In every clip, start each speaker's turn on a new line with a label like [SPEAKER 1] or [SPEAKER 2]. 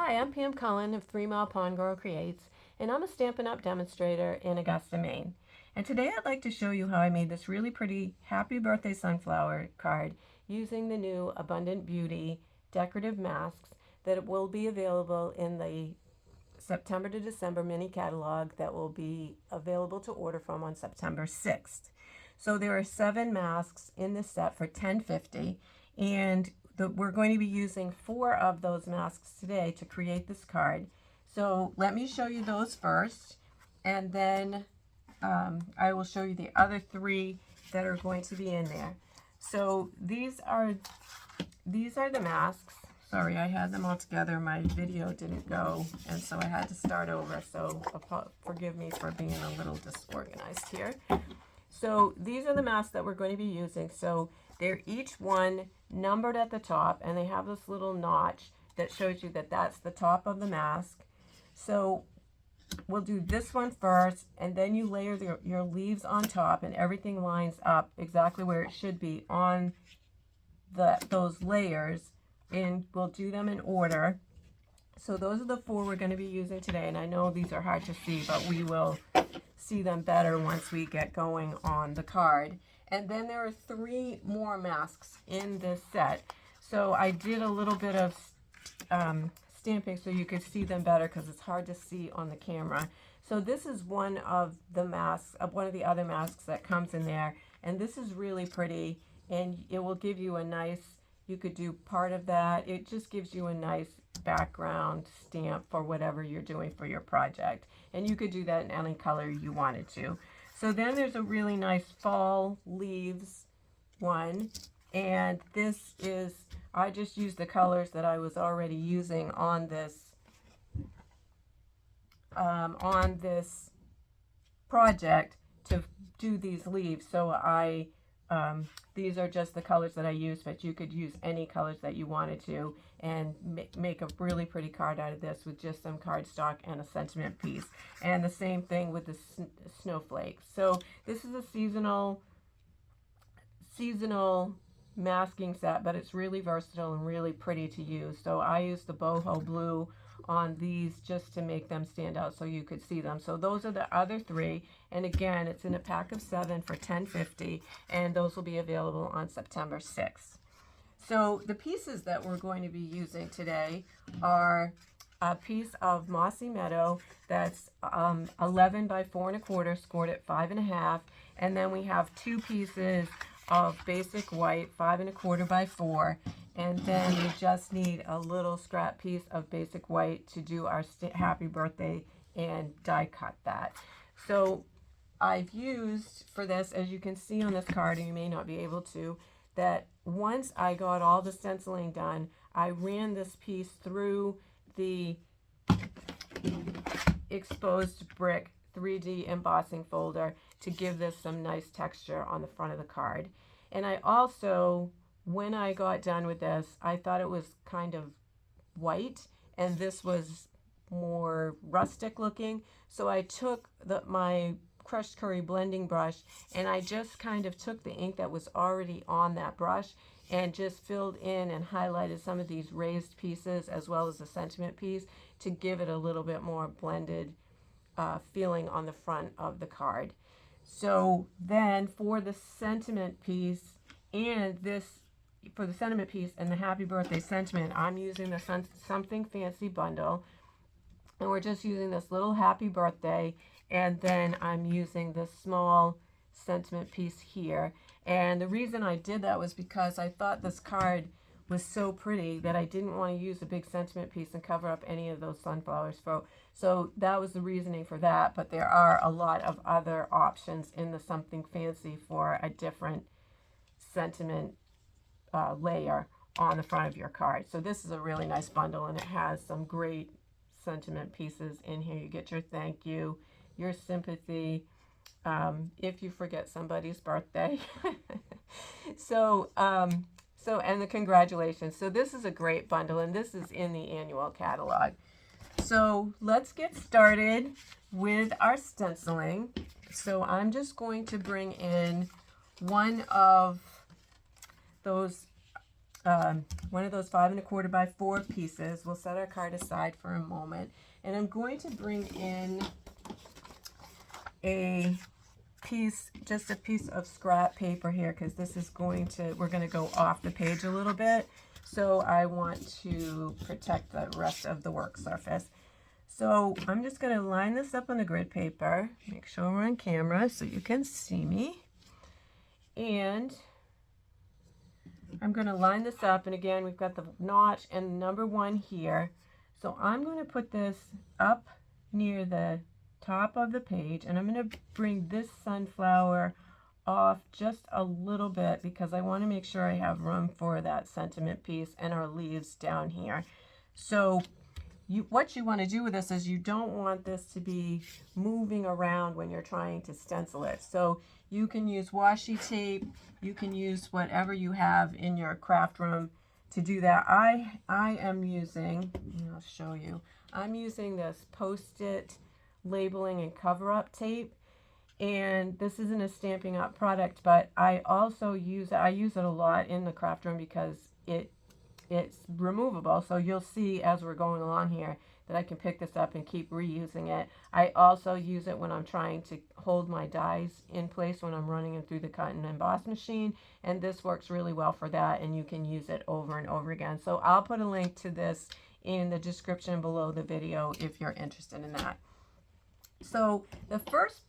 [SPEAKER 1] Hi, I'm Pam Cullen of 3 Mile Pond Girl Creates, and I'm a Stampin' Up! Demonstrator in Augusta, Maine. And today I'd like to show you how I made this really pretty Happy Birthday Sunflower card using the new Abundant Beauty decorative masks that will be available in the September to December mini catalog that will be available to order from on September 6th. So there are 7 masks in this set for $10.50, and we're going to be using 4 of those masks today to create this card. So let me show you those first, and then I will show you the other 3 that are going to be in there. So these are the masks. Sorry, I had them all together. My video didn't go, and so I had to start over. So forgive me for being a little disorganized here. So these are the masks that we're going to be using. So they're each one numbered at the top, and they have this little notch that shows you that that's the top of the mask. So we'll do this one first, and then you layer your leaves on top, and everything lines up exactly where it should be on those layers, and we'll do them in order. So those are the 4 we're going to be using today, and I know these are hard to see, but we will see them better once we get going on the card. And then there are 3 more masks in this set. So I did a little bit of stamping so you could see them better because it's hard to see on the camera. So this is one of the masks, one of the other masks that comes in there, and this is really pretty, and it will give you a nice, you could do part of that. It just gives you a nice background stamp for whatever you're doing for your project. And you could do that in any color you wanted to. So then there's a really nice fall leaves one. And this is, I just used the colors that I was already using on this project to do these leaves. So these are just the colors that I used, but you could use any colors that you wanted to and make a really pretty card out of this with just some cardstock and a sentiment piece. And the same thing with the snowflakes. So this is a seasonal masking set, but it's really versatile and really pretty to use. So I used the boho blue on these just to make them stand out so you could see them. So those are the other 3, and again, it's in a pack of 7 for $10.50, and those will be available on September 6th. So the pieces that we're going to be using today are a piece of Mossy Meadow that's 11 by 4 1/4, scored at 5 1/2, and then we have 2 pieces of basic white, 5 1/4 by 4, and then we just need a little scrap piece of basic white to do our happy birthday and die cut that. So I've used for this, as you can see on this card, and you may not be able to, that once I got all the stenciling done, I ran this piece through the exposed brick 3D embossing folder to give this some nice texture on the front of the card. And I also, when I got done with this, I thought it was kind of white, and this was more rustic looking. So I took my crushed curry blending brush, and I just kind of took the ink that was already on that brush and just filled in and highlighted some of these raised pieces as well as the sentiment piece to give it a little bit more blended feeling on the front of the card. So then for the sentiment piece and the happy birthday sentiment, I'm using the Something Fancy bundle, and we're just using this little happy birthday, and then I'm using this small sentiment piece here. And the reason I did that was because I thought this card was so pretty that I didn't want to use a big sentiment piece and cover up any of those sunflowers. So that was the reasoning for that, but there are a lot of other options in the Something Fancy for a different sentiment layer on the front of your card. So this is a really nice bundle, and it has some great sentiment pieces in here. You get your thank you, your sympathy, if you forget somebody's birthday. And the congratulations. So this is a great bundle, and this is in the annual catalog. So let's get started with our stenciling. So I'm just going to bring in one of those one of those 5 1/4 by 4 pieces. We'll set our card aside for a moment, and I'm going to bring in a piece, just a piece of scrap paper here, because this is we're going to go off the page a little bit, so I want to protect the rest of the work surface. So I'm just going to line this up on the grid paper, make sure we're on camera so you can see me, and I'm going to line this up, and again we've got the notch and number 1 here, so I'm going to put this up near the top of the page, and I'm going to bring this sunflower off just a little bit because I want to make sure I have room for that sentiment piece and our leaves down here. So what you want to do with this is you don't want this to be moving around when you're trying to stencil it. So you can use washi tape, you can use whatever you have in your craft room to do that. I am using, I'll show you, I'm using this Post-it labeling and cover-up tape, and this isn't a Stampin' Up product, but I also use it a lot in the craft room because it's removable, so you'll see as we're going along here that I can pick this up and keep reusing it. I also use it when I'm trying to hold my dies in place when I'm running them through the cut and emboss machine, and this works really well for that, and you can use it over and over again. So I'll put a link to this in the description below the video if you're interested in that. So the first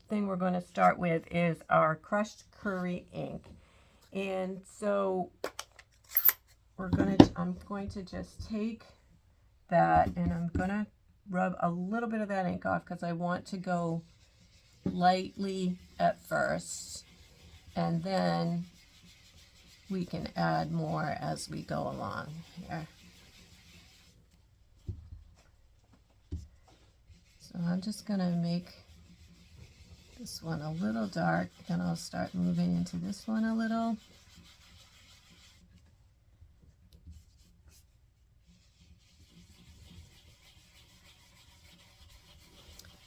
[SPEAKER 1] thing we're going to start with is our crushed curry ink, and so I'm going to just take that and I'm going to rub a little bit of that ink off because I want to go lightly at first, and then we can add more as we go along here. So I'm just going to make this one a little dark, and I'll start moving into this one a little.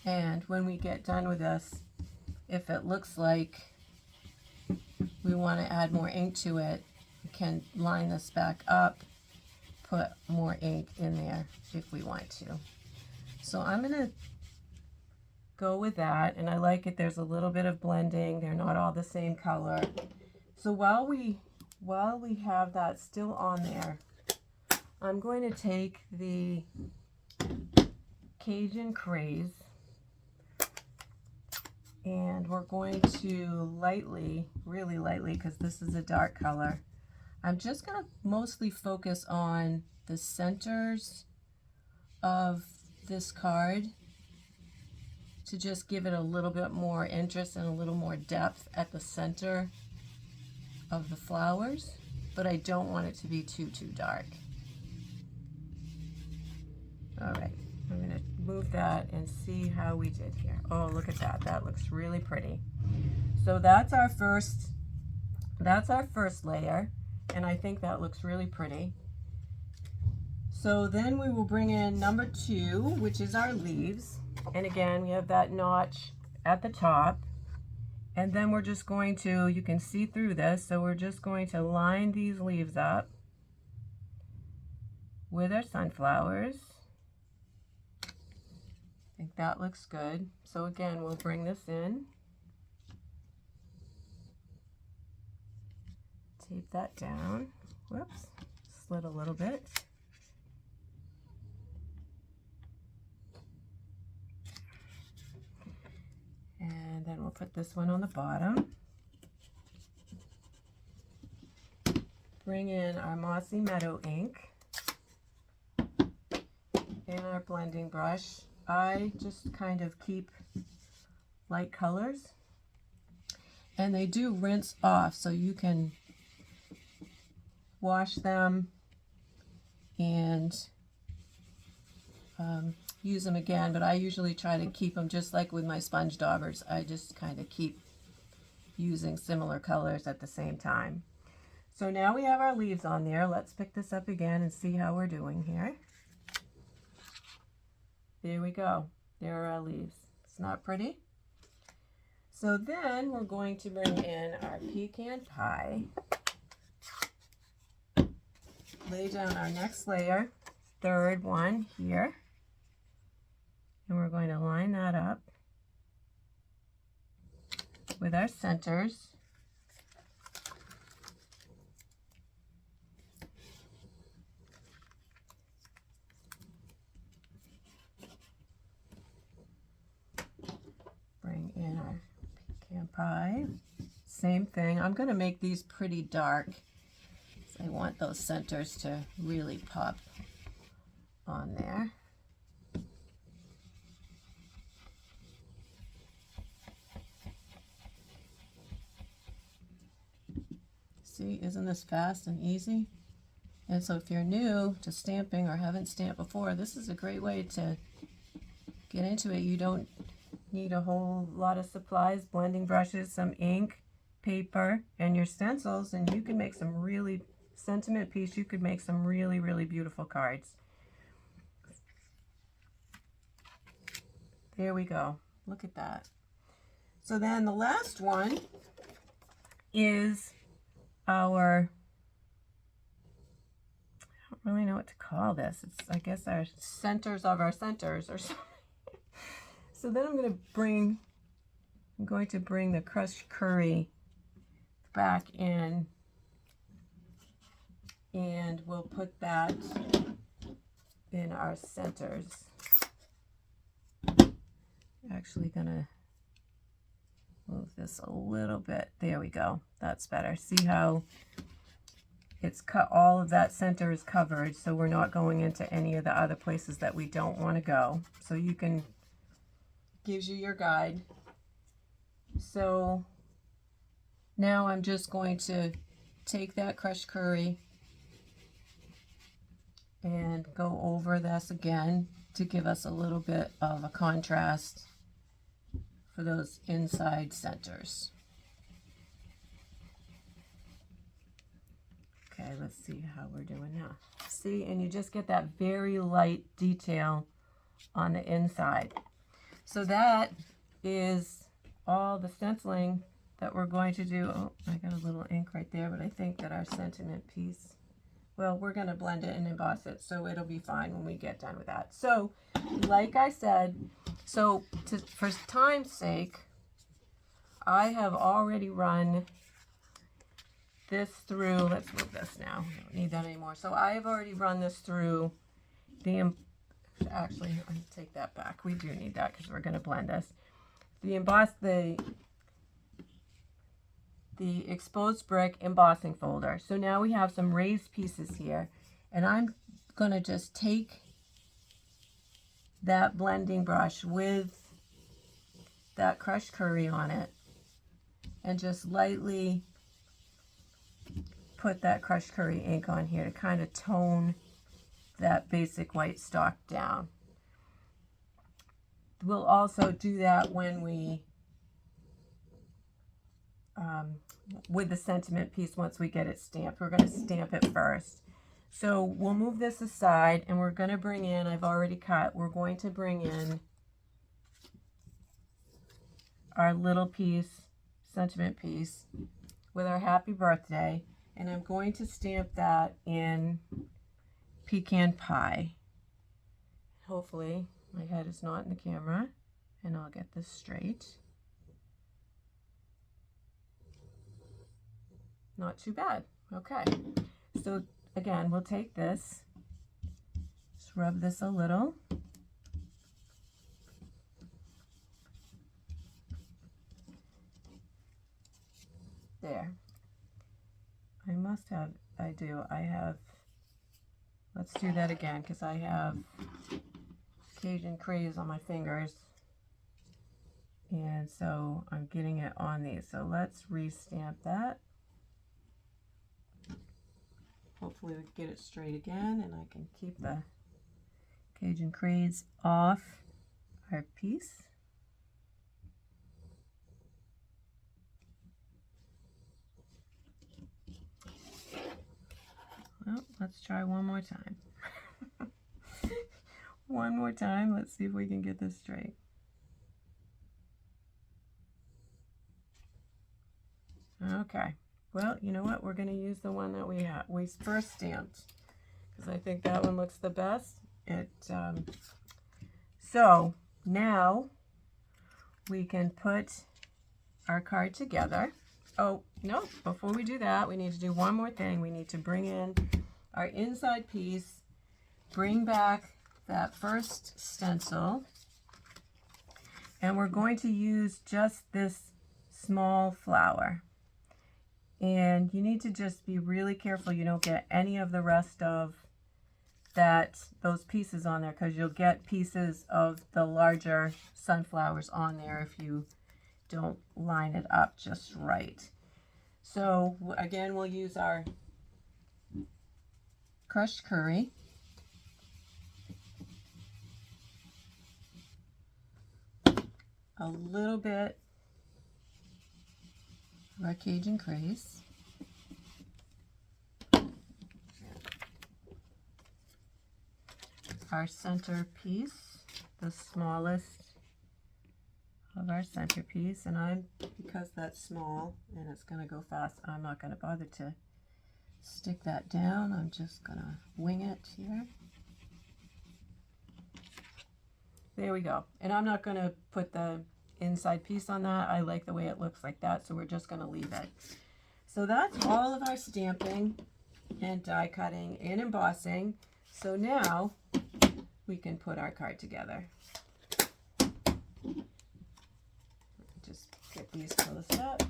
[SPEAKER 1] And when we get done with this, if it looks like we want to add more ink to it, we can line this back up, put more ink in there if we want to. So I'm going to go with that, and I like it. There's a little bit of blending. They're not all the same color. So while we have that still on there, I'm going to take the Cajun Craze, and we're going to lightly, really lightly, because this is a dark color, I'm just going to mostly focus on the centers of this card to just give it a little bit more interest and a little more depth at the center of the flowers, but I don't want it to be too dark. All right, I'm going to move that and see how we did here. Oh, look at that. That looks really pretty. So that's our first layer, and I think that looks really pretty. So then we will bring in number 2, which is our leaves. And again, we have that notch at the top. And then we're just going to, you can see through this, so we're just going to line these leaves up with our sunflowers. I think that looks good. So again, we'll bring this in. Tape that down. Whoops, slid a little bit. And then we'll put this one on the bottom. Bring in our Mossy Meadow ink and our blending brush. I just kind of keep light colors, and they do rinse off, so you can wash them and use them again, but I usually try to keep them just like with my sponge daubers. I just kind of keep using similar colors at the same time. So now we have our leaves on there. Let's pick this up again and see how we're doing here. There we go. There are our leaves. It's not pretty? So then we're going to bring in our pecan pie. lay down our next layer, third one here, and we're going to line that up with our centers. Bring in our pecan pie. Same thing. I'm going to make these pretty dark. I want those centers to really pop on there. See, isn't this fast and easy? And so if you're new to stamping or haven't stamped before, this is a great way to get into it. You don't need a whole lot of supplies, blending brushes, some ink, paper, and your stencils, and you can make some really sentiment piece. You could make some really, really beautiful cards. There we go. Look at that. So then the last one is our, I don't really know what to call this. It's, I guess, our centers of our centers or something. So then I'm going to bring the crushed curry back in, and we'll put that in our centers. Actually gonna move this a little bit. There we go. That's better. See how it's cut, all of that center is covered, so we're not going into any of the other places that we don't want to go. So you can, gives you your guide. So now I'm just going to take that crushed curry and go over this again to give us a little bit of a contrast for those inside centers. Okay, let's see how we're doing now. See, and you just get that very light detail on the inside. So that is all the stenciling that we're going to do. Oh, I got a little ink right there, but I think that our sentiment piece, well, we're going to blend it and emboss it, so it'll be fine when we get done with that. So, like I said, for time's sake, I have already run this through. Let's move this now. We don't need that anymore. So I've already run this through the, actually, I take that back. We do need that because we're going to blend this. The exposed brick embossing folder. So now we have some raised pieces here, and I'm going to just take that blending brush with that crushed curry on it and just lightly put that crushed curry ink on here to kind of tone that basic white stock down. We'll also do that when we with the sentiment piece. Once we get it stamped, we're going to stamp it first. So we'll move this aside, and we're going to bring in, I've already cut, we're going to bring in our little piece, sentiment piece, with our happy birthday, and I'm going to stamp that in pecan pie. Hopefully my head is not in the camera, and I'll get this straight. Not too bad. Okay, so again, we'll take this, just rub this a little. There. I have, let's do that again, because I have Cajun craze on my fingers. And so I'm getting it on these. So let's re-stamp that. Hopefully we get it straight again, and I can keep the Cajun craze off our piece. Well, let's try one more time. One more time. Let's see if we can get this straight. Okay. Well, you know what? We're going to use the one that we first stamped. because I think that one looks the best. So now we can put our card together. Oh, no, before we do that, we need to do one more thing. We need to bring in our inside piece, bring back that first stencil, and we're going to use just this small flower. And you need to just be really careful you don't get any of the rest of those pieces on there, because you'll get pieces of the larger sunflowers on there if you don't line it up just right. So again, we'll use our crushed curry. A little bit of our Cajun Craze. Our centerpiece, the smallest of our centerpiece, and because that's small and it's going to go fast, I'm not going to bother to stick that down. I'm just going to wing it here. There we go. And I'm not going to put the inside piece on that. I like the way it looks like that, so we're just going to leave it. So that's all of our stamping and die cutting and embossing. So now we can put our card together. Just get these closed up.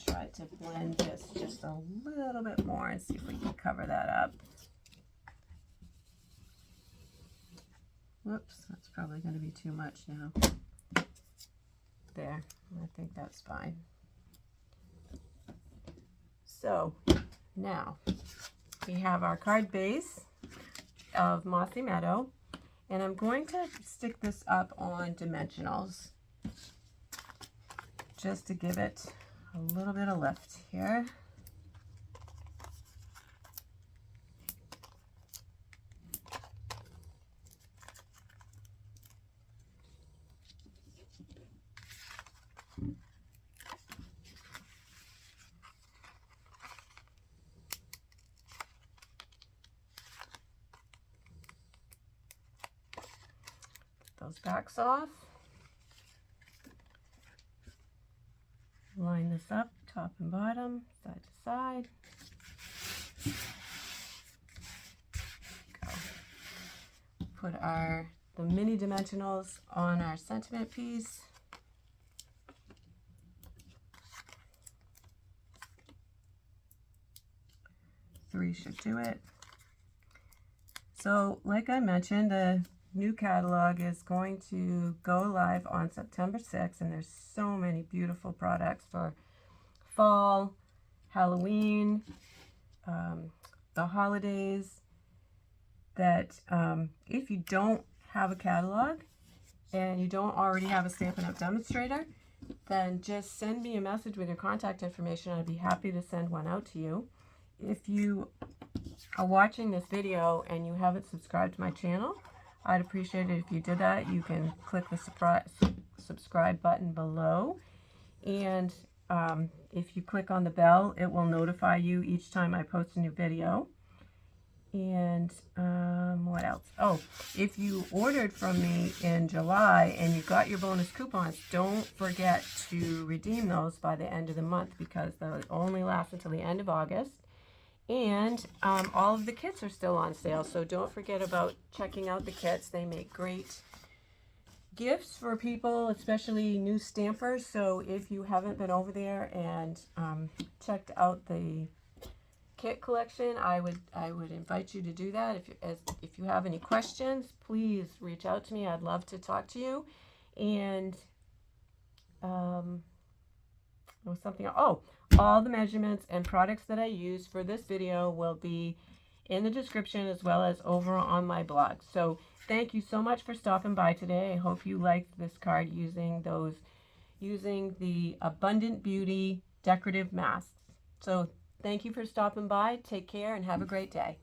[SPEAKER 1] Try to blend this just a little bit more and see if we can cover that up. Whoops, that's probably going to be too much now. There, I think that's fine. So now we have our card base of Mossy Meadow, and I'm going to stick this up on dimensionals just to give it a little bit of lift here. Those backs off. Line this up, top and bottom, side to side. Go. Put the mini dimensionals on our sentiment piece. Three should do it. So, like I mentioned, the new catalog is going to go live on September 6th, and there's so many beautiful products for fall, Halloween, the holidays, that if you don't have a catalog and you don't already have a Stampin' Up! Demonstrator, then just send me a message with your contact information. I'd be happy to send one out to you. If you are watching this video and you haven't subscribed to my channel, I'd appreciate it if you did that. You can click the subscribe button below, and if you click on the bell, it will notify you each time I post a new video. And what else? Oh, if you ordered from me in July and you got your bonus coupons, don't forget to redeem those by the end of the month, because they'll only last until the end of August. And all of the kits are still on sale, so don't forget about checking out the kits. They make great gifts for people, especially new stampers. So if you haven't been over there and checked out the kit collection, I would invite you to do that. If you have any questions, please reach out to me. I'd love to talk to you. And there was something else. Oh, all the measurements and products that I use for this video will be in the description, as well as over on my blog. So thank you so much for stopping by today. I hope you liked this card using the Abundant Beauty decorative masks. So thank you for stopping by. Take care and have a great day.